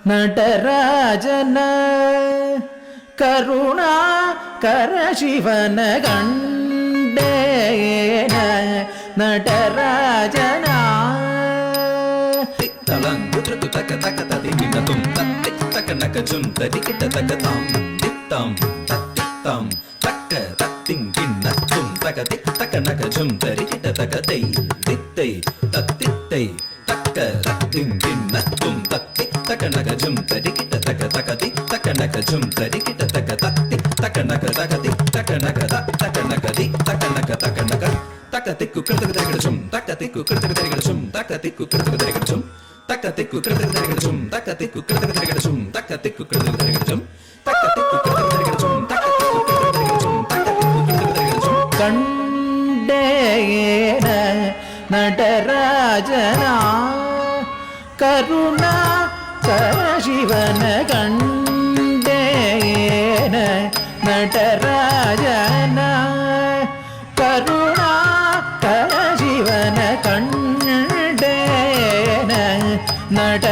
நடராஜன கருணா கரசிவன கண்டேன நடராஜனா தலங்கு தக்க தக்க ததி கிண்ணத்தும் தத்தி தக்க நக்க ஜும் ததி கிட்ட தக்க தாம் தித்தம் தத்தித்தம் தக்க தத்திங் கிண்ணத்தும் தக்க திக் தக்க நக்க ஜும் தரி கிட்ட தக்க தை தித்தை தத்தித்தை தக்க தத்திங் கிண்ணத்தும் தத்தி தக்க நக்க ஜும் தரி கிட்ட தக்க தக்க திக் தக்க நக்க ஜும் தரி கிட்ட தக்க தத்தி தக்க நக்க தக்க திக் தக்க நக்க தக்க நக்க திக் தக்க நக்க தக்க நக்க தக்க திக்கு கிடத்துக்கு தரிகிடச்சும் தக்க திக்கு கிடத்துக்கு தரிகிடச்சும் தக்க திக்கு கிடத்துக்கு தரிகிடச்சும் தக்க திக்கு கிடத்துக்கு தரிகிடச்சும் தக்க திக்கு கிடத்துக்கு தரிகிடச்சும் தக்க திக்கு கிடத்துக்கு தரிகிடச்சும் தக்க திக்கு கிடத்துக்கு தரிகிடச்சும் தக்க திக்கு கிடத்துக்கு தரிகிடச்சும் தக்க திக்கு கிடத்துக்கு தரிகிடச்சும் கண்டேன நடராஜனா கருணா கரசிவன கண்டேன நடராஜனா கருணா கரசிவன கண்டேன நட